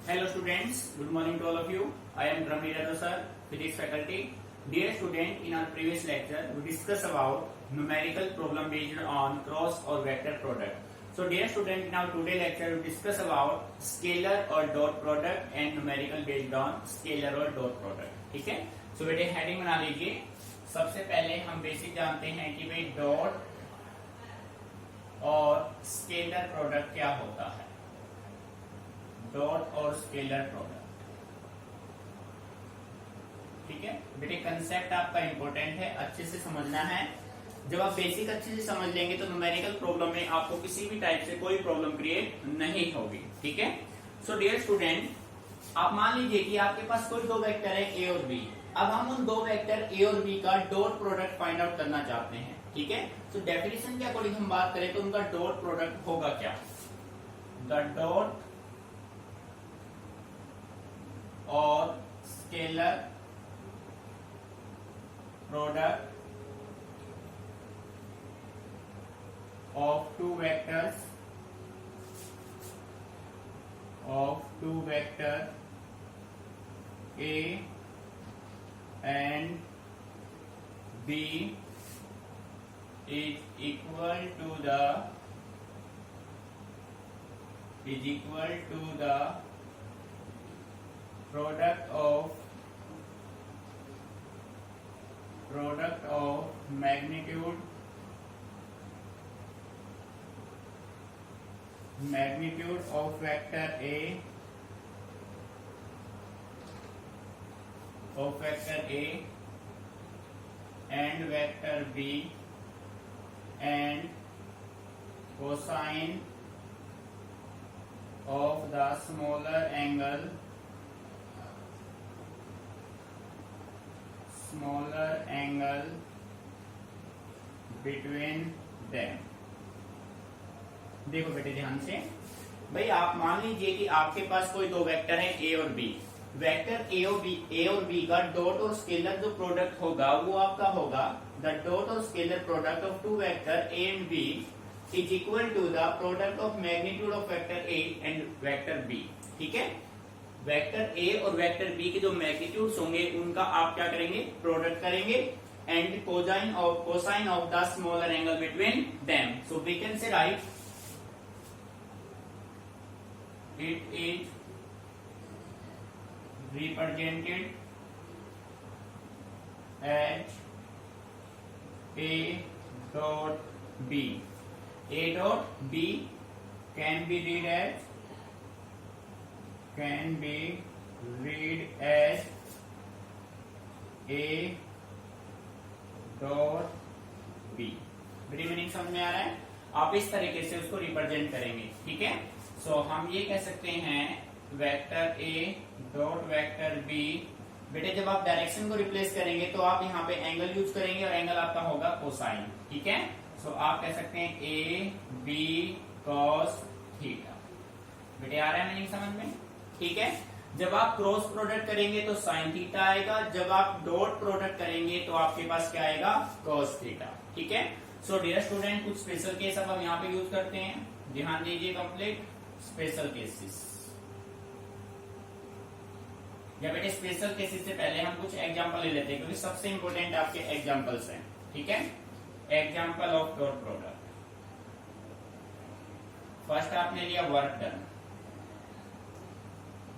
Hello students, good morning to all of you. I am Brahmirado sir, physics faculty. Dear student, in our previous lecture, we discussed about numerical problem based on cross or vector product. So dear student, in our today lecture, we discuss about scalar or dot product and numerical based on scalar or dot product. ठीक है? So बेटे heading बना लीजिए. सबसे पहले हम basic जानते हैं कि भाई डॉट और स्केलर प्रोडक्ट क्या होता है. डॉट और स्केलर प्रोडक्ट. ठीक है बेटे, कंसेप्ट आपका इंपॉर्टेंट है, अच्छे से समझना है. जब आप बेसिक अच्छे से समझ लेंगे तो न्यूमेरिकल प्रॉब्लम में आपको किसी भी टाइप से कोई प्रॉब्लम क्रिएट नहीं होगी. ठीक है. सो डियर स्टूडेंट, आप मान लीजिए कि आपके पास कोई दो वेक्टर है ए और बी. अब हम उन दो वेक्टर ए और बी का डॉट प्रोडक्ट फाइंड आउट करना चाहते हैं. ठीक है. तो डेफिनेशन के अकॉर्डिंग हम बात करें तो उनका डॉट प्रोडक्ट होगा क्या. द डॉट और scalar product of two vectors A and B is equal to the product of magnitude of vector A and vector B and cosine of the smaller angle between them. देखो बेटे ध्यान से, भाई आप मान लीजिए कि आपके पास कोई दो वेक्टर है ए और बी. वेक्टर ए और बी का डॉट और स्केलर जो प्रोडक्ट होगा वो आपका होगा द डॉट और scalar product of two vector A and B is equal to the product of magnitude of vector A and vector B. ठीक है. वेक्टर ए और वेक्टर बी के जो मैग्नीट्यूड्स होंगे उनका आप क्या करेंगे, प्रोडक्ट करेंगे and cosine of the smaller angle between them. So we can say write it is represented as A dot B. A dot B can be read as A dot B. मेरी meaning समझ में आ रहा है. आप इस तरीके से उसको रिप्रेजेंट करेंगे. ठीक है. सो हम ये कह सकते हैं वेक्टर ए डॉट वेक्टर बी. बेटे जब आप डायरेक्शन को रिप्लेस करेंगे तो आप यहाँ पे एंगल यूज करेंगे और एंगल आपका होगा कोसाइन. ठीक है. सो आप कह सकते हैं ए बी कॉस थीटा. बेटे आ रहा है मीनिंग समझ में. ठीक है. जब आप क्रॉस प्रोडक्ट करेंगे तो साइन थीटा आएगा. जब आप डॉट प्रोडक्ट करेंगे तो आपके पास क्या आएगा, कॉस थीटा. ठीक है. सो डियर स्टूडेंट, कुछ स्पेशल केस अब हम यहाँ पे यूज करते हैं. ध्यान दीजिए. Complete special cases. या बेटे स्पेशल केसेस से पहले हम कुछ एग्जांपल ले लेते हैं क्योंकि सबसे इंपॉर्टेंट आपके एग्जांपल्स हैं. ठीक है. Example of dot product. First आपने लिया वर्क डन.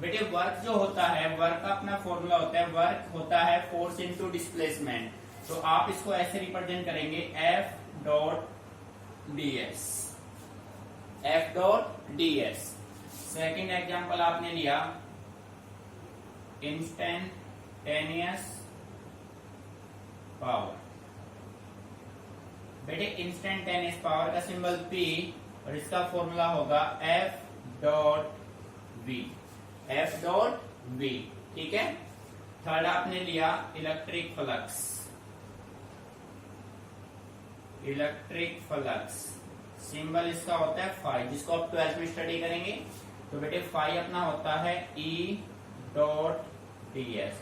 बेटे वर्क जो होता है, वर्क का अपना फॉर्मूला होता है, वर्क होता है फोर्स इनटू डिस्प्लेसमेंट. तो आप इसको ऐसे रिप्रेजेंट करेंगे F dot DS. F dot DS. Second example आपने लिया इंस्टेंटेनियस पावर. बेटे इंस्टेंटेनियस पावर का सिंबल P और इसका फॉर्मूला होगा F dot V. F dot V. ठीक है. थर्ड आपने लिया इलेक्ट्रिक फ्लक्स. सिंबल इसका होता है फाई, जिसको आप 12th में स्टडी करेंगे. तो बेटे फाई अपना होता है E dot D S.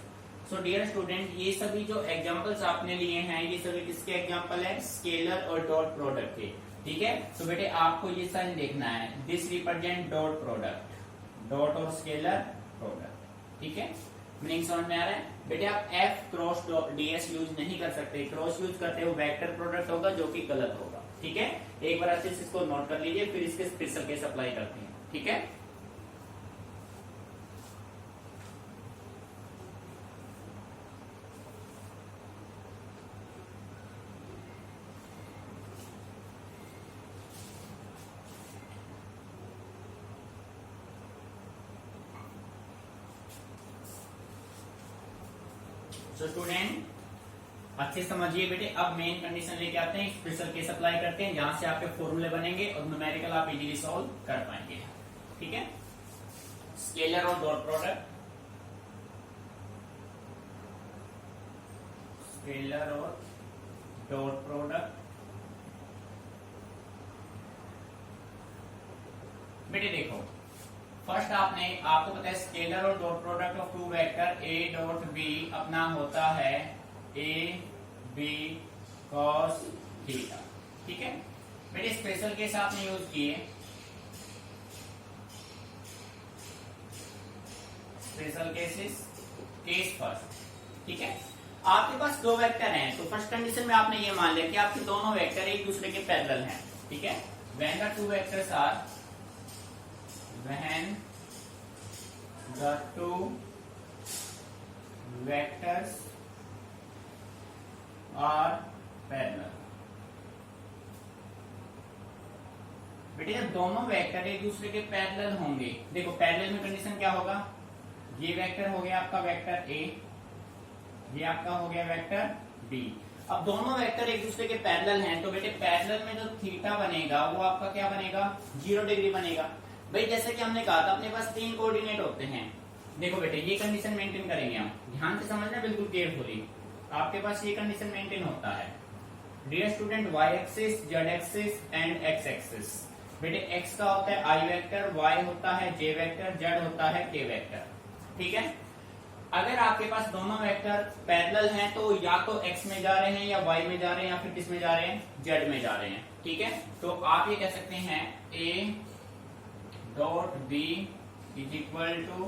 So dear student, ये सभी जो एग्जांपल्स आपने लिए हैं ये सभी किसके एग्जांपल है, स्केलर और डॉट प्रोडक्ट के. ठीक है. तो बेटे आपको ये साइन देखना है, this represent dot product. Dot और स्केलर प्रोडक्ट। ठीक है, मीनिंग समझ में आ रहा है बेटे। आप एफ क्रॉस डीएस यूज नहीं कर सकते, क्रॉस यूज करते हो वेक्टर प्रोडक्ट होगा जो कि गलत होगा। ठीक है, एक बार अच्छे से इसको नोट कर लीजिए, फिर इसके स्पेशल केस अप्लाई करते हैं। ठीक है, तो स्टूडेंट अच्छे से समझिए बेटे। अब मेन कंडीशन लेके आते हैं, स्पेशल केस अप्लाई करते हैं, जहां से आपके फॉर्मूले बनेंगे और न्यूमेरिकल आप इजीली सॉल्व कर पाएंगे। ठीक है, स्केलर और डॉट प्रोडक्ट, स्केलर और डॉट प्रोडक्ट। बेटे देखो, फर्स्ट आपको पता है स्केलर और dot product of two vector A dot B अपना होता है ए बी कॉस थीटा। ठीक है बेटे, स्पेशल केस आपने यूज किए, स्पेशल केसेस, केस फर्स्ट। ठीक है, आपके पास दो वेक्टर हैं, तो फर्स्ट कंडीशन में आपने ये मान लिया कि आपके दोनों वेक्टर एक दूसरे के पैरेलल हैं। ठीक है, when the two vectors are, when the two vectors are parallel। बेटे जब दोनों वेक्टर एक दूसरे के पैरेलल होंगे, देखो पैरेलल में कंडीशन क्या होगा, ये वेक्टर हो गया आपका वेक्टर ए, ये आपका हो गया वेक्टर बी। अब दोनों वेक्टर एक दूसरे के पैरेलल हैं, तो बेटे पैरेलल में जो थीटा बनेगा वो आपका क्या बनेगा, 0 डिग्री बनेगा। भाई जैसे कि हमने कहा था अपने पास 3 कोऑर्डिनेट होते हैं। देखो बेटे ये कंडीशन मेंटेन करेंगे हम, ध्यान से समझना बिल्कुल केयरफुली। आपके पास ये कंडीशन मेंटेन होता है dear student, y axis, z axis and x axis. बेटे x का होता है i वेक्टर, y होता है j वेक्टर, z होता है k वेक्टर। ठीक है, अगर आपके पास दोनों वेक्टर पैरेलल हैं तो या तो x में जा रहे हैं या y में जा रहे हैं या फिर किस में जा रहे हैं, z में जा रहे हैं। ठीक है, तो आप ये कह सकते हैं a dot b is equal to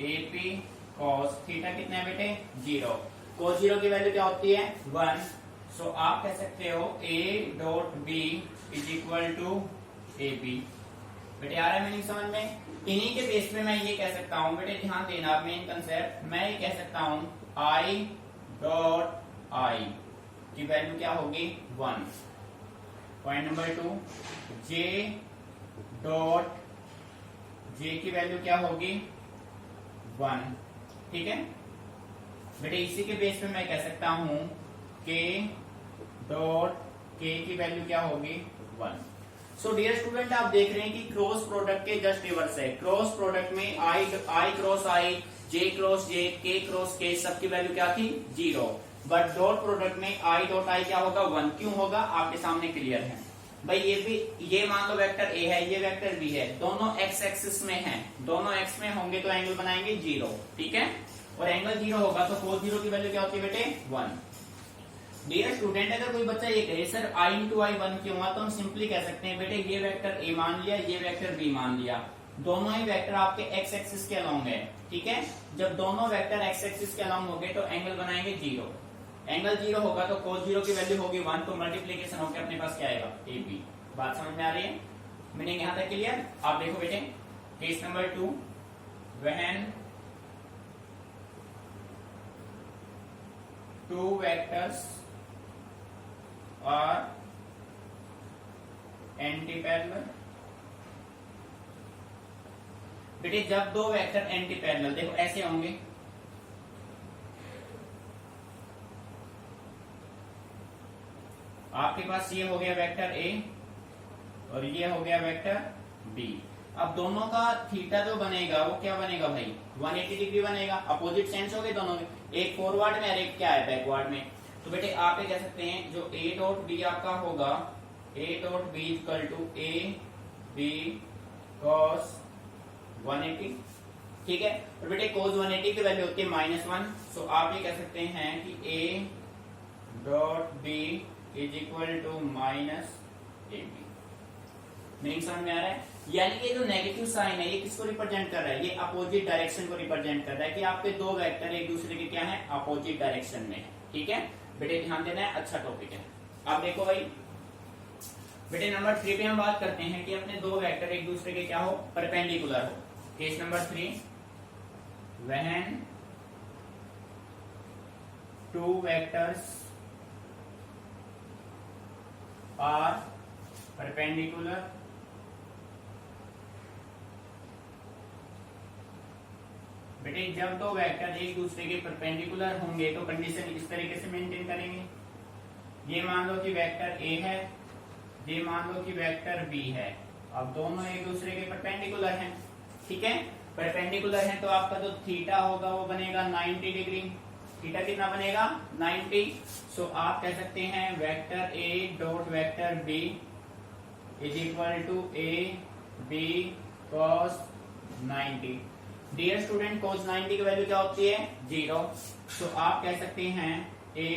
a p cos theta कितना है बेटे, 0। कॉस 0 की वैल्यू क्या होती है, 1। सो आप कह सकते हो a dot b is equal to a p. बेटे आ रहा है मीनिंग समझ में। इन्हीं के बेस पे मैं ये कह सकता हूं बेटे, ध्यान देना मेन कंसेप्ट, मैं ये कह सकता हूं आई डॉट आई की वैल्यू क्या होगी, 1। Point number 2, J dot J की वैल्यू क्या होगी, 1। ठीक है बेटे, इसी के बेस पे मैं कह सकता हूं के डॉट के की वैल्यू क्या होगी, 1। सो डियर स्टूडेंट, आप देख रहे हैं कि क्रॉस प्रोडक्ट के जस्ट रिवर्स है। क्रॉस प्रोडक्ट में आई क्रॉस आई, जे क्रॉस जे, के क्रॉस के, सबकी वैल्यू क्या थी, 0। बट डॉट प्रोडक्ट में आई डॉट आई क्या होगा, 1। क्यों होगा, आपके सामने क्लियर है भाई। ये भी, ये मान लो वेक्टर ए है, ये वेक्टर बी है, दोनों एक्स एक्सिस में हैं, दोनों एक्स में होंगे तो एंगल बनाएंगे 0। ठीक है, और एंगल 0 होगा तो cos 0 की वैल्यू क्या होती है बेटे, 1। डियर स्टूडेंट, अगर कोई बच्चा ये कहे सर i इंटू आई 1 क्यों हुआ, तो हम सिंपली कह सकते हैं बेटे ये वेक्टर ए मान लिया, ये वेक्टर बी मान लिया, दोनों ही वेक्टर आपके एक्स एक्सिस के अलोंग है। ठीक है, जब दोनों वेक्टर एक्स एक्सिस के अलोंग होंगे तो एंगल बनाएंगे 0। एंगल 0 होगा तो cos 0 की वैल्यू होगी 1, तो मल्टीप्लीकेशन होकर अपने पास क्या आएगा, ए बी। बात समझ में आ रही है, मीनिंग यहां तक क्लियर। आप देखो बेटे case number 2, when two vectors are anti parallel. बेटे जब दो वेक्टर एंटी पैरेलल, देखो ऐसे होंगे, आपके पास ये हो गया वेक्टर ए और ये हो गया वेक्टर बी। अब दोनों का थीटा जो बनेगा वो क्या बनेगा भाई, 180 डिग्री बनेगा, अपोजिट सेंस हो गए दोनों में, एक फॉरवर्ड में और एक क्या है बैकवर्ड में। तो बेटे आप ये कह सकते हैं जो ए डॉट बी आपका होगा, a dot b equal to a b cos 180। ठीक है, और बेटे cos 180 की वैल्यू होती है -1। सो आप ये कह सकते हैं कि a dot b is equal to minus a b. Meaning समझ में आ रहा है। यानी कि जो नेगेटिव साइन है ये किसको रिप्रेजेंट कर रहा है, ये अपोजिट डायरेक्शन को रिप्रेजेंट कर रहा है कि आपके दो वेक्टर एक दूसरे के क्या है, अपोजिट डायरेक्शन में है। ठीक है बेटे, ध्यान देना है, अच्छा टॉपिक है। अब देखो भाई बेटे नंबर 3 पे हम बात करते हैं कि अपने दो वेक्टर एक दूसरे के क्या हो, परपेंडिकुलर हो। Case number 3, when two vectors are perpendicular बेटे जब दो वेक्टर एक दूसरे के परपेंडिकुलर होंगे तो कंडीशन इस तरीके से मेंटेन करेंगे। ये मान लो कि वेक्टर ए है, ये मान लो कि वेक्टर बी है। अब दोनों एक दूसरे के परपेंडिकुलर हैं। ठीक है, परपेंडिकुलर हैं तो आपका जो थीटा होगा वो बनेगा 90 डिग्री। थीटा कितना बनेगा, 90। सो आप कह सकते हैं vector A dot vector b is equal to a b cos 90। Dear student, cos 90 की वैल्यू क्या होती है, 0। तो आप कह सकते हैं a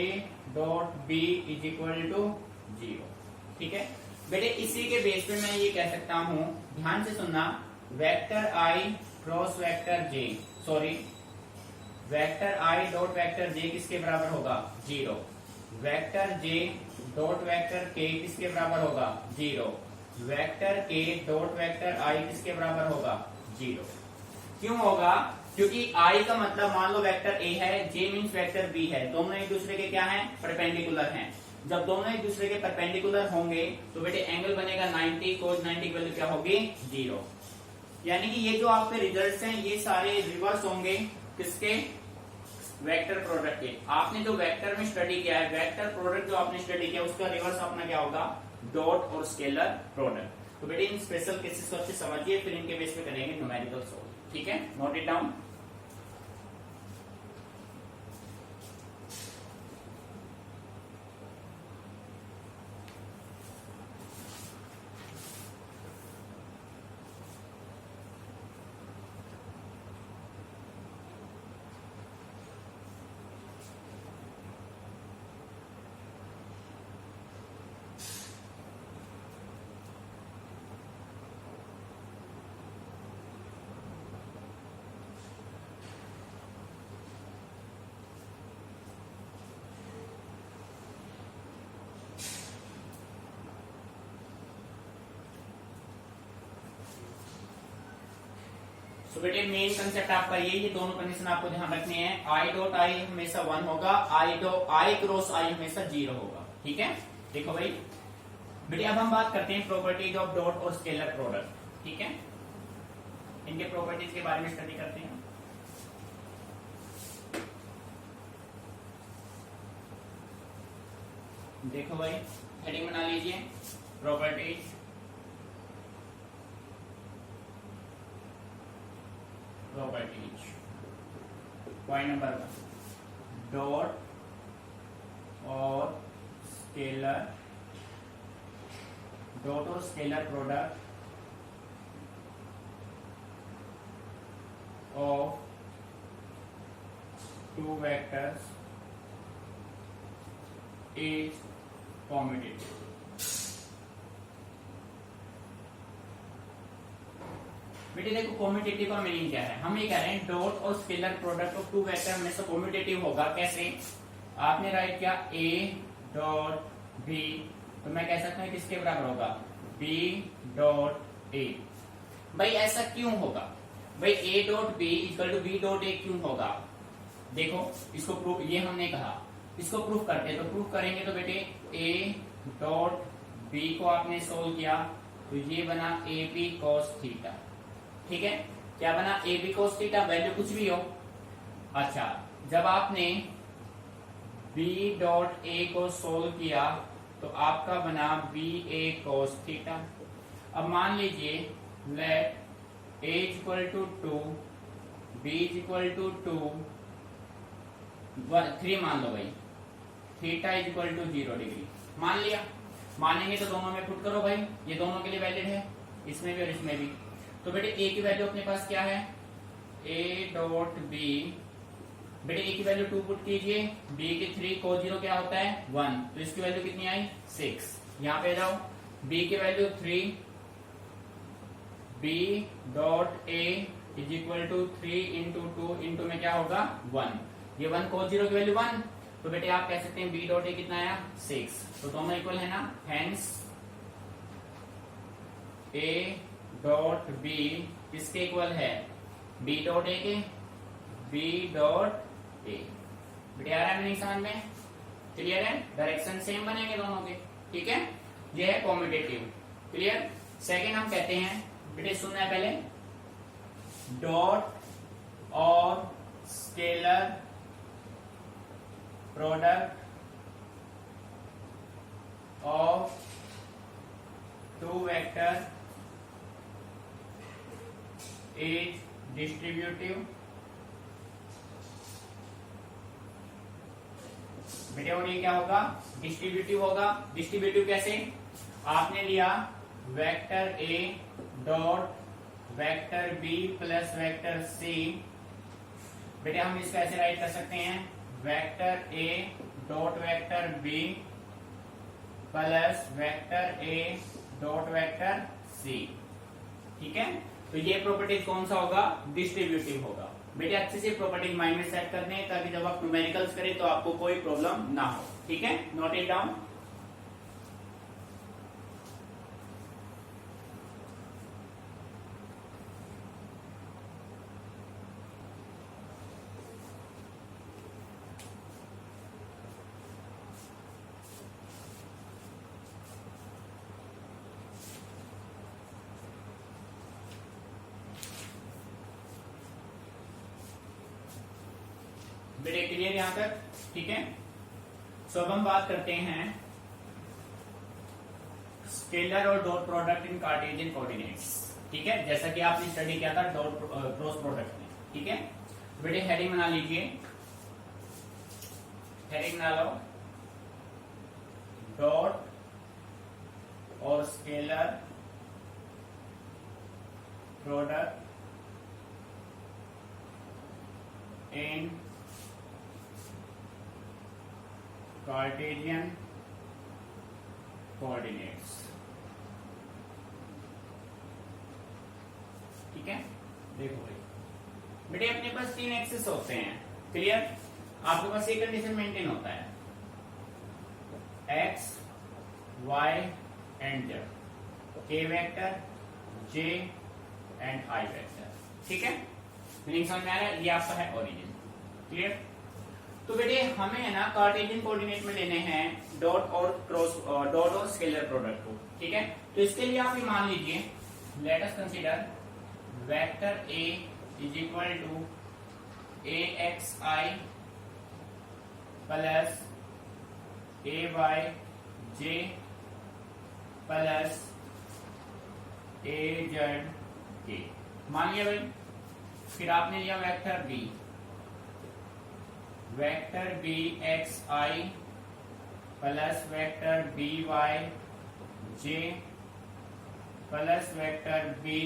dot b is equal to 0। ठीक है बेटे, इसी के बेस पे मैं ये कह सकता हूं, ध्यान से सुनना, vector i cross vector j, sorry vector i dot vector j किसके बराबर होगा, 0। Vector j dot vector k किसके बराबर होगा, 0। Vector k dot vector i किसके बराबर होगा, 0। क्यों होगा, क्योंकि i का मतलब मान लो वेक्टर a है, j मीन्स वेक्टर b है, दोनों एक दूसरे के क्या हैं, परपेंडिकुलर हैं। जब दोनों एक दूसरे के परपेंडिकुलर होंगे तो बेटे एंगल बनेगा 90, cos 90 की वैल्यू क्या होगी, 0। यानी कि ये जो आपके रिजल्ट्स हैं ये सारे रिवर्स होंगे किसके, वेक्टर प्रोडक्ट के। आपने जो वेक्टर में स्टडी किया है, वेक्टर प्रोडक्ट जो आपने स्टडी किया उसका रिवर्स अपना क्या होगा, डॉट और स्केलर प्रोडक्ट। तो बेटे इन स्पेशल केसेस को अच्छे समझिए, फिर इनके बेस पे करेंगे न्यूमेरिकल सोल्व। ठीक है, नोट इट डाउन। तो बेटे मेन कंसेप्ट आपका ये दोनों कंडीशन आपको ध्यान रखनी है। आई डॉट आई हमेशा 1 होगा, आई क्रॉस आई हमेशा 0 होगा। ठीक है, देखो भाई बेटे अब हम बात करते हैं प्रॉपर्टीज ऑफ डॉट और स्केलर प्रोडक्ट। ठीक है, इनके प्रॉपर्टीज के बारे में स्टडी करते हैं। देखो भाई हेडिंग बना लीजिए, प्रॉपर्टीज पॉइंट नंबर 1, डॉट और scalar product of two vectors is commutative. बेटे देखो कॉम्यूटेटिव का मीनिंग क्या है, हम ये कह रहे हैं डॉट और scalar product of two vector हमेशा कॉम्यूटेटिव होगा। कैसे, आपने राइट किया a डॉट b, तो मैं कह सकता हूं किसके बराबर होगा, b डॉट a। भाई ऐसा क्यों होगा, भाई a dot b equal to b dot a क्यों होगा, देखो इसको प्रूफ, ये हमने कहा इसको प्रूफ करते हैं, तो प्रूफ करेंगे तो बेटे a डॉट b को आपने सोल्व किया तो ये बना ए बी कॉस थीटा। ठीक है, क्या बना, a b cos theta, value कुछ भी हो। अच्छा, जब आपने b डॉट a को सोल्व किया तो आपका बना बी ए कॉस थीटा। अब मान लीजिए let a equal to 2, b equal to 2, 3 मान लो भाई, theta is equal to 0 degree मान लिया। मानेंगे तो दोनों में पुट करो भाई, ये दोनों के लिए वैलिड है, इसमें भी और इसमें भी। तो बेटे ए की वैल्यू अपने पास क्या है, ए डॉट बी, बेटे ए की वैल्यू 2 पुट कीजिए, बी की 3 को 0 क्या होता है 1, तो इसकी वैल्यू कितनी आई 6। यहाँ पे जाओ, बी की value 3, b dot a is equal to 3 into 2 into में क्या होगा 1, ये 1 को 0 की वैल्यू 1, तो बेटे आप कह सकते हैं बी डॉट ए कितना आया 6, तो दोनों इक्वल है ना, हेंस ए डॉट बी किसके इक्वल है, बी डॉट ए के, बी डॉट ए। बेटे आ रहा है मीनिंग समझ में, क्लियर है, डायरेक्शन सेम बनेंगे दोनों के, ठीक है, ये है कॉम्यूटेटिव, क्लियर। सेकेंड हम कहते हैं, बेटे सुनना है पहले, डॉट और scalar product of two vector is distributive. बेटे और ये क्या होगा, डिस्ट्रीब्यूटिव होगा। डिस्ट्रीब्यूटिव कैसे, आपने लिया वेक्टर ए dot vector b plus vector c, बेटे हम इसको ऐसे राइट कर सकते हैं, वेक्टर ए dot vector b plus vector ए डॉट वेक्टर सी, ठीक है। तो ये प्रॉपर्टीज कौन सा होगा, डिस्ट्रीब्यूटिव होगा। बेटे अच्छे से प्रॉपर्टीज माइंड में सेट करने हैं ताकि जब आप न्यूमेरिकल्स करें तो आपको कोई प्रॉब्लम ना हो, ठीक है, नोट इट डाउन। बेटे क्लियर यहां तक, ठीक है। सो अब हम बात करते हैं स्केलर और dot product in Cartesian coordinates, ठीक है, जैसा कि आपने स्टडी किया था डॉट क्रॉस प्रोडक्ट में, ठीक है। बेटे हेडिंग बना लीजिए, हेडिंग बना लो, डॉट और scalar product in Cartesian coordinates, ठीक है। देखो भाई बेटे अपने पास 3 एक्सिस होते हैं, क्लियर, आपके पास एक कंडीशन मेंटेन होता है, एक्स वाई एंड जेड, के vector J and I vector, ठीक है, मीनिंग समझ में आ रहा है, ये आपका है ओरिजिन, क्लियर। तो बेटे हमें है ना कार्टेशियन कोऑर्डिनेट में लेने हैं डॉट और क्रॉस, डॉट और स्केलर प्रोडक्ट को, ठीक है। तो इसके लिए आप ये मान लीजिए, let us consider vector a is equal to a x i plus a y j plus a z k, मान लिया भाई। फिर आपने लिया vector b, vector b x i plus vector b y j plus vector b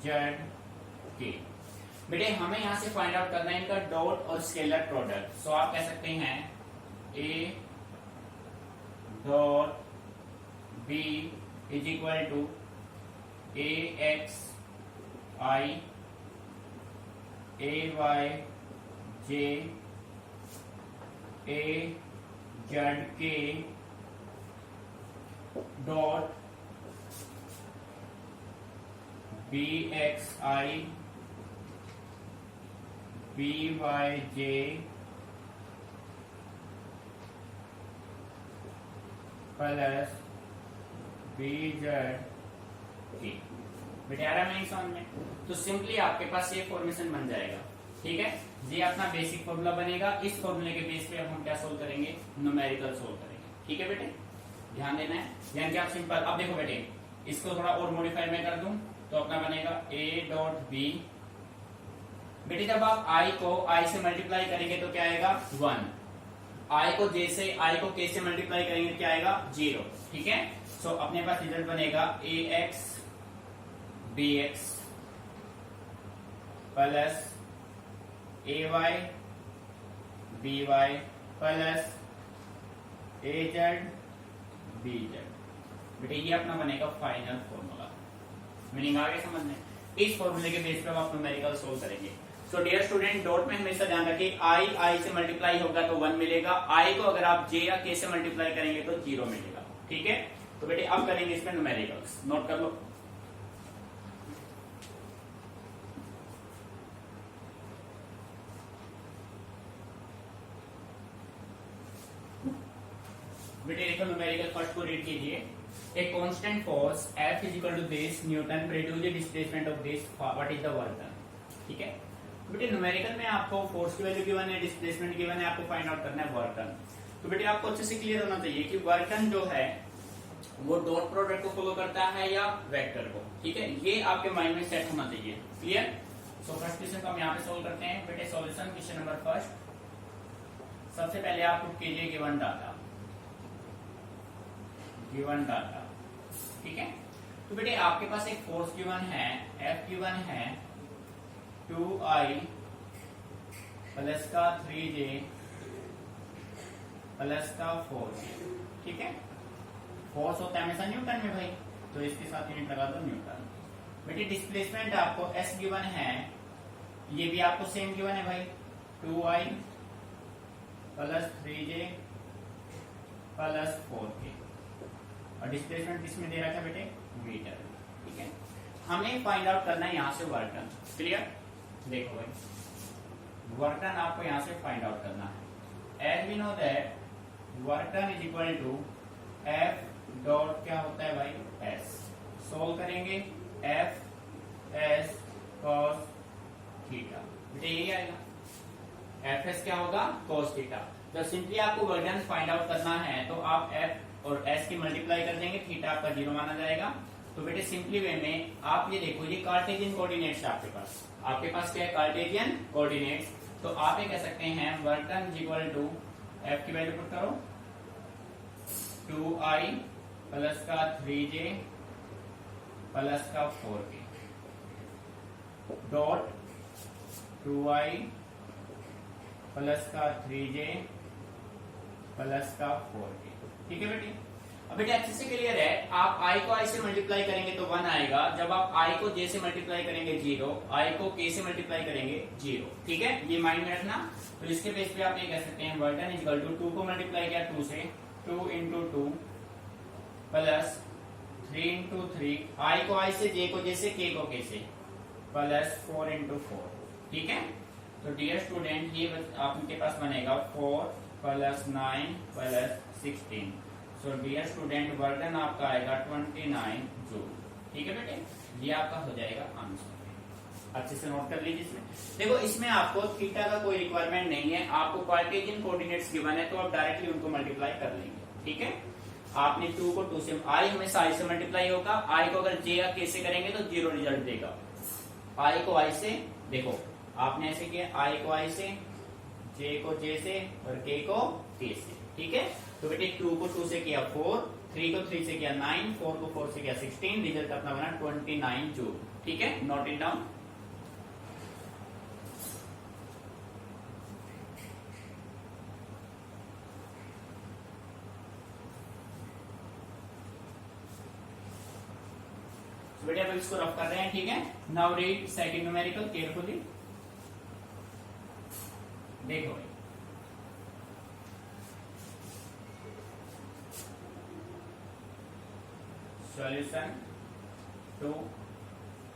z k. बेटे हमें यहां से फाइंड आउट करना है इनका डॉट और स्केलर प्रोडक्ट, सो आप कह सकते हैं a dot b is equal to a x i a y j a z k dot b x i b y j plus b z k. बेटे आ रहा है समझ में, तो सिंपली आपके पास ये फॉर्मेशन बन जाएगा, ठीक है। ये अपना बेसिक फॉर्मूला बनेगा, इस फॉर्मूले के बेस पे हम क्या सोल्व करेंगे, न्यूमेरिकल सोल्व करेंगे, ठीक है बेटे, ध्यान देना है। यानी कि आप सिंपल, अब देखो बेटे इसको थोड़ा और मॉडिफाई मैं कर दूं तो अपना बनेगा a डॉट बी। बेटे जब आप i को i से मल्टीप्लाई करेंगे तो क्या आएगा 1, i को j से i को k से मल्टीप्लाई करेंगे क्या आएगा 0, ठीक है। सो अपने पास रिजल्ट बनेगा ax bx plus ay by plus az bz। बेटे ये अपना बनेगा फाइनल फॉर्मूला, मीनिंग आ गया समझ में। इस फॉर्मूले के बेस पर आप न्यूमेरिकल सोल्व करेंगे। सो डियर स्टूडेंट, डॉट में हमेशा ध्यान रखिए आई से मल्टीप्लाई होगा तो 1 मिलेगा, आई को अगर आप जे या के से मल्टीप्लाई करेंगे तो 0 मिलेगा। ठीक है, तो बेटे अब करेंगे इसमें न्यूमेरिकल्स, नोट कर लो। बेटे देखो न्यूमेरिकल फर्स्ट को रीड कीजिए। A constant force F is equal to this newton produce the displacement of this, what is the work done. ठीक है, बेटे न्यूमेरिकल में आपको फोर्स की वैल्यू गिवन है, डिस्प्लेसमेंट गिवन है, आपको फाइंड आउट करना है वर्क डन। तो बेटे आपको अच्छे से क्लियर होना चाहिए कि वर्क डन जो है वो डॉट प्रोडक्ट को फॉलो करता है या वेक्टर को। ठीक है, ये आपके माइंड में सेट होना चाहिए। क्लियर। सो फर्स्ट क्वेश्चन को हम यहाँ पे सोल्व करते हैं। बेटे सॉल्यूशन क्वेश्चन नंबर फर्स्ट, सबसे पहले आप पुट कीजिए गिवन डाटा, गिवन डाटा। ठीक है, तो बेटे आपके पास एक फोर्स गिवन है, F गिवन है 2I प्लस का 3J प्लस का 4J। ठीक है, फोर्स होता है हमेशा न्यूटन में भाई, तो इसके साथ यूनिट लगा दो न्यूटन। बेटे डिस्प्लेसमेंट आपको S गिवन है, ये भी आपको सेम गिवन है भाई 2I plus 3J plus 4K, और डिस्प्लेसमेंट किसमें दे रखा है बेटे, मीटर। ठीक है, हमें फाइंड आउट करना है यहां से वर्क डन। क्लियर, देखो भाई वर्क डन आपको यहां से फाइंड आउट करना है। As we know that work done is equal to F dot क्या होता है भाई S। सोल्व करेंगे F S cos थीटा, बेटे यही आएगा F S क्या होगा cos थीटा। जब सिंपली आपको वर्क डन फाइंड आउट करना है तो आप F और S की मल्टीप्लाई कर देंगे, थीटा आपका 0 माना जाएगा। तो बेटे सिंपली वे में आप ये देखो, ये कार्टेशियन कोऑर्डिनेट्स है आपके पास क्या है, कार्टेशियन कोऑर्डिनेट्स। तो आप ये कह सकते हैं work done is equal to F की वैल्यू पुट करो 2I प्लस का 3J प्लस का 4K डॉट 2I प्लस का 3J प्लस का 4K। ठीक है बेटे, अब बेटे अच्छे से क्लियर है, आप I को I से मल्टीप्लाई करेंगे तो 1 आएगा, जब आप I को J से मल्टीप्लाई करेंगे 0, I को K से मल्टीप्लाई करेंगे 0। ठीक है, ये माइंड में रखना। तो इसके बेस पे आप ये कह सकते हैं work done is equal to 2 को मल्टीप्लाई किया 2 से, 2 इंटू 2 प्लस 3 इंटू 3, I को I से, J को J से, K को K से, प्लस 4 इंटू 4। ठीक है, तो डियर स्टूडेंट ये आपके पास बनेगा 4 plus 9 plus 16। So dear student work done आपका आएगा 29 जूल। ठीक है बेटे, ये आपका हो जाएगा आंसर। अच्छे से नोट कर लीजिए। इसमें देखो, इसमें आपको थीटा का कोई रिक्वायरमेंट नहीं है, आपको कार्टेशियन कोऑर्डिनेट्स गिवन है तो आप डायरेक्टली उनको मल्टीप्लाई कर लेंगे। ठीक है, आपने 2 को 2 से, I हमेशा I से मल्टीप्लाई होगा, I को अगर J या K से करेंगे तो 0 रिजल्ट देगा। I को I से, देखो आपने ऐसे किया, I को I से, J को J से और K को K से। ठीक है, तो बेटे 2 को 2 से किया 4, 3 को 3 से किया 9, 4 को 4 से किया 16, रिजल्ट अपना बना 29 जूल। ठीक है, नोट इट डाउन। बेटे अब इसको रफ कर रहे हैं। ठीक है, now read second numerical carefully. देखो सॉल्यूशन 2।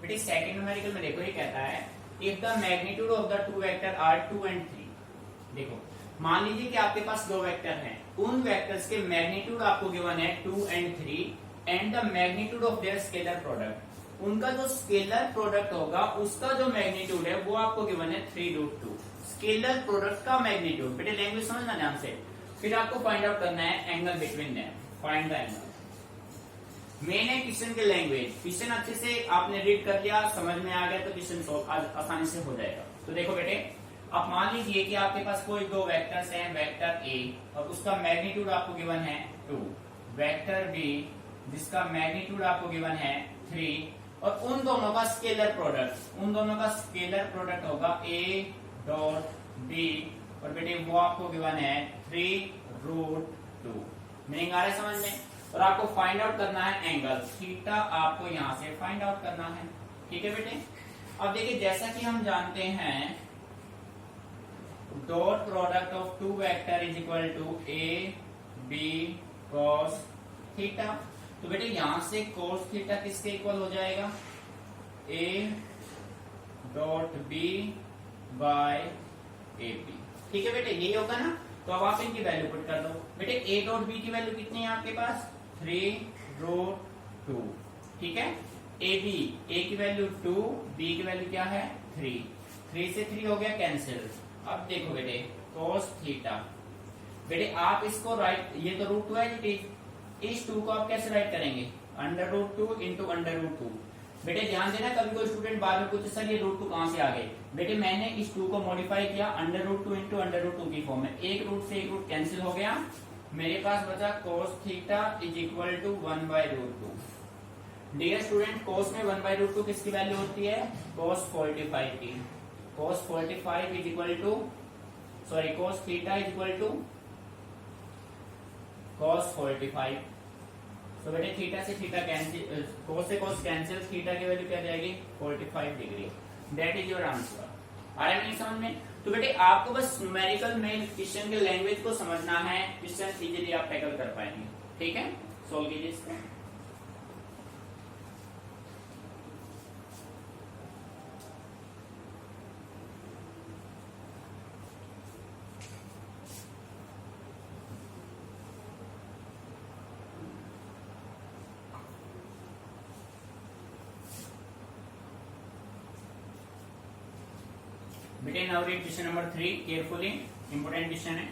बेटे सेकंड न्यूमेरिकल में देखो ये कहता है if the magnitude of the two vector are 2 and 3। देखो मान लीजिए कि आपके पास दो वेक्टर हैं, उन वेक्टर्स के मैग्नीट्यूड आपको गिवन है 2 and 3 and the magnitude of their scalar product, उनका जो स्केलर प्रोडक्ट होगा उसका जो मैग्नीट्यूड है वो आपको गिवन है 3√2। स्केलर प्रोडक्ट का मैग्नीट्यूड, बेटे लैंग्वेज समझना ध्यान से। फिर आपको फाइंड आउट करना है angle between them, find the angle. Main है क्वेश्चन के लैंग्वेज, क्वेश्चन अच्छे से आपने रीड कर लिया, समझ में आ गया तो क्वेश्चन सॉल्व आसानी से हो जाएगा। तो देखो बेटे, अब मान लीजिए कि आपके पास कोई दो वेक्टर्स हैं, वेक्टर ए और उसका मैग्नीट्यूड आपको गिवन है 2, वेक्टर बी जिसका मैग्नीट्यूड आपको गिवन है 3, और उन दोनों का स्केलर प्रोडक्ट, उन दोनों का स्केलर प्रोडक्ट होगा a डॉट b, और बेटे वो आपको गिवन है 3√2। मीनिंग आ रहा है समझ में? और आपको फाइंड आउट करना है एंगल थीटा, आपको यहां से फाइंड आउट करना है। ठीक है बेटे। अब देखिए जैसा कि हम जानते हैं dot product of two vector is equal to a b cos theta. तो बेटे यहां से कॉस थीटा किसके इक्वल हो जाएगा, a dot b by a b. ठीक है बेटे, यही होगा ना। तो अब आप इनकी वैल्यू पुट कर दो। बेटे ए डॉट बी की वैल्यू कितनी है आपके पास, 3√2। ठीक है, ए बी, ए की वैल्यू 2, बी की वैल्यू क्या है 3, 3 से 3 हो गया कैंसिल। अब देखो बेटे cos थीटा, बेटे आप इसको राइट, ये तो √2 है बेटे, इस 2 को आप कैसे राइट करेंगे, √2 इंटू √2। बेटे ध्यान देना, कभी कोई स्टूडेंट बाद में पूछे सर ये √2 कहां से आ गए। बेटे मैंने इस 2 को मॉडिफाई किया √2 इंटू √2 की फॉर्म में, एक रूट से एक रूट कैंसिल हो गया, मेरे पास बचा cos theta is equal to 1/√2। Dear student cos में 1/√2 किसकी वैल्यू होती है, cos 45 की। cos 45 is equal to, sorry cos theta is equal to cos 45। तो बेटे थीटा से थीटा कैंसिल, cos से cos कैंसिल, थीटा की वैल्यू क्या जाएगी 45 degree. That is your answer. आ रहा है नहीं समझ में। तो बेटे आपको बस न्यूमेरिकल में क्वेश्चन के लैंग्वेज को समझना है, क्वेश्चन इजीली आप टैकल कर पाएंगे। ठीक है, सोल्व कीजिए इसको। बेटे now read question number 3 carefully, important question है।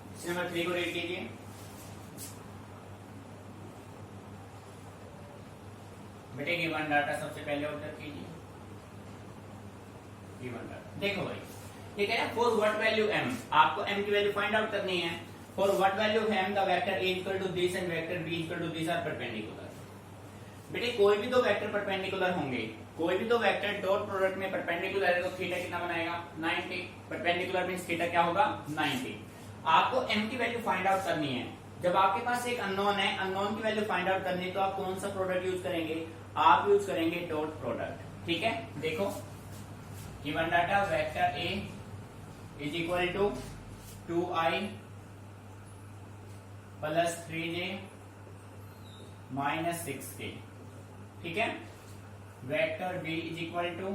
क्वेश्चन नंबर 3 को रीड कीजिए। बेटे गिवन डाटा सबसे पहले उत्तर कीजिए। गिवन डाटा देखो भाई, ये कह रहा है फॉर व्हाट वैल्यू m, आपको m की वैल्यू फाइंड आउट करनी है। For what value of m the vector a equal to this and vector b equal to this are perpendicular. बेटे कोई भी दो वेक्टर परपेंडिकुलर होंगे, कोई भी दो वेक्टर डॉट प्रोडक्ट में परपेंडिकुलर है तो थीटा कितना बनाएगा 90। परपेंडिकुलर मींस थीटा क्या होगा 90। आपको m की वैल्यू फाइंड आउट करनी है। जब आपके पास एक अननोन है, अननोन की वैल्यू फाइंड आउट करनी है तो आप कौन सा प्रोडक्ट यूज करेंगे, आप यूज करेंगे डॉट प्रोडक्ट। ठीक है, देखो given data vector a is equal to 2i plus 3j minus 6k। ठीक है, vector b is equal to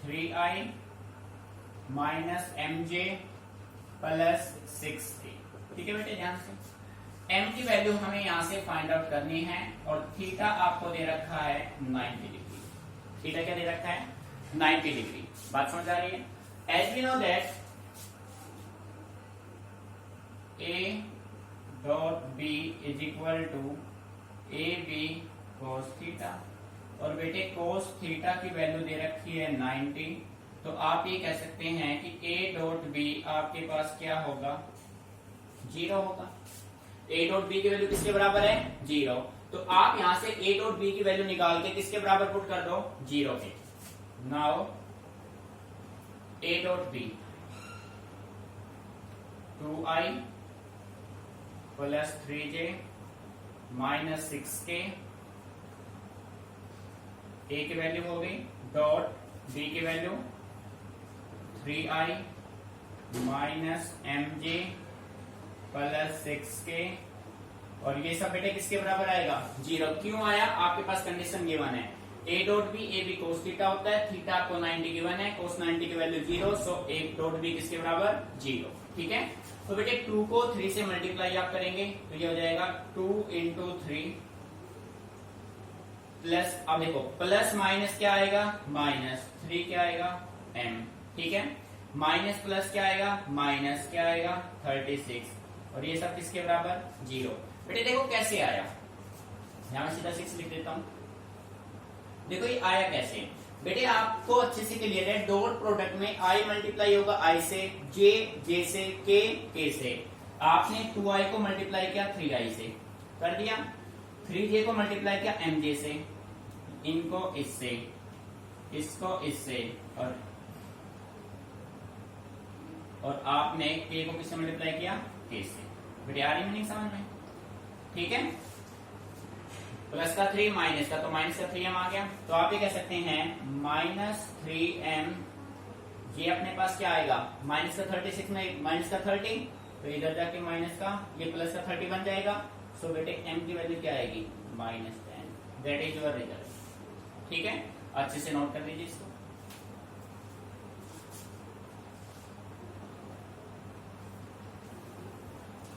3i minus mj plus 6k। ठीक है बेटे ध्यान से, m की वैल्यू हमें यहां से फाइंड आउट करनी है और थीटा आपको दे रखा है 90 डिग्री। थीटा क्या दे रखा है 90 डिग्री। बात समझ आ रही है। As we know that a dot b is equal to a b cos theta, और बेटे cos थीटा की वैल्यू दे रखी है 90। तो आप ये कह सकते हैं कि a डॉट b आपके पास क्या होगा 0 होगा। a डॉट b की वैल्यू किसके बराबर है 0। तो आप यहां से a डॉट b की वैल्यू निकाल के किसके बराबर पुट कर दो 0 के। Now a dot b 2i plus 3j minus 6k, a की वैल्यू हो गई, डॉट b की value 3i minus mj plus 6k, और ये सब बेटे किसके बराबर आएगा 0। क्यों आया, आपके पास कंडीशन गिवन है a dot b, a b cos theta होता है, थीटा आपको 90 गिवन है, cos 90 की value 0, so a dot b किसके बराबर 0। ठीक है, तो बेटे 2 को 3 से मल्टीप्लाई आप करेंगे तो ये हो जाएगा 2 इंटू 3 प्लस, अब देखो प्लस माइनस क्या आएगा माइनस, 3 क्या आएगा m। ठीक है, माइनस प्लस क्या आएगा माइनस क्या आएगा 36, और ये सब किसके बराबर 0। बेटे देखो कैसे आया, यहां मैं सीधा 6 लिख देता हूं। देखो ये आया कैसे, बेटे आपको अच्छे से क्लियर है, डॉट प्रोडक्ट में i मल्टीप्लाई होगा i से, j से, k से। आपने 2i को मल्टीप्लाई किया 3i से, कर दिया, 3j को मल्टीप्लाई किया mj से, इनको इससे, इसको इससे, और और आपने k को किससे मल्टीप्लाई किया, k से। बेटे आ रही मीनिंग समझ में, ठीक है। प्लस का 3 माइनस का, तो माइनस का 3m आ गया, तो आप ये कह सकते हैं -3m, ये अपने पास क्या आएगा, माइनस का 36 में माइनस का 30, तो इधर जाके माइनस का ये प्लस का 30 बन जाएगा। सो बेटे m की वैल्यू क्या आएगी, -10। दैट इज योर रिजल्ट, ठीक है। अच्छे से नोट कर लीजिए इसको।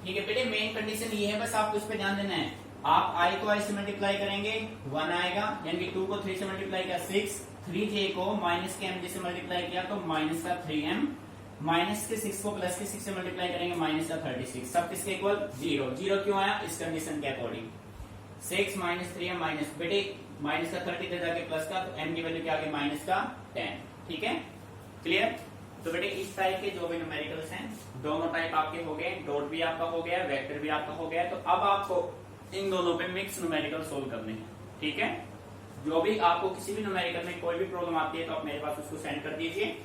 ठीक है बेटे, मेन कंडीशन ये है, बस आपको इस पे ध्यान देना है। आप i को i से मल्टीप्लाई करेंगे 1 आएगा, यानी कि 2 को 3 से मल्टीप्लाई किया 6, 3j को माइनस के mj से मल्टीप्लाई किया तो माइनस का 3m, माइनस के 6 को प्लस के 6 से मल्टीप्लाई करेंगे माइनस का 36, सब किसके इक्वल, 0। 0 क्यों आया, इस कंडीशन के अकॉर्डिंग। 6 माइनस 3m माइनस, बेटे माइनस का 30 दे जाके प्लस का, तो m की वैल्यू क्या आ गई, माइनस का 10, ठीक है, क्लियर। तो बेटे इस टाइप के जो भी न्यूमेरिकल्स हैं, दोनों टाइप आपके हो गए, डॉट भी आपका हो गया, वेक्टर भी आपका हो गया। तो अब आपको इन दोनों पे मिक्स न्यूमेरिकल सोल्व करने हैं, ठीक है। जो भी आपको किसी भी न्यूमेरिकल में कोई भी प्रॉब्लम आती है तो आप मेरे पास उसको सेंड कर दीजिए।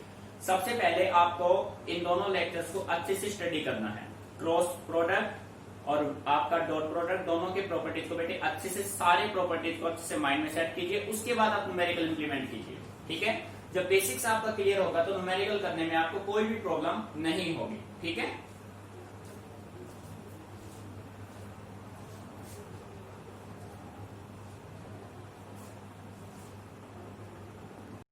सबसे पहले आपको इन दोनों लेक्चर्स को अच्छे से स्टडी करना है, क्रॉस प्रोडक्ट और आपका डॉट प्रोडक्ट, दोनों के प्रॉपर्टीज को बेटे अच्छे से, सारे प्रॉपर्टीज को अच्छे से माइंड में सेट कीजिए, उसके बाद आप न्यूमेरिकल इंप्लीमेंट कीजिए, ठीक है। जब बेसिक्स आपका क्लियर होगा तो न्यूमेरिकल करने में आपको कोई भी प्रॉब्लम नहीं होगी, ठीक है।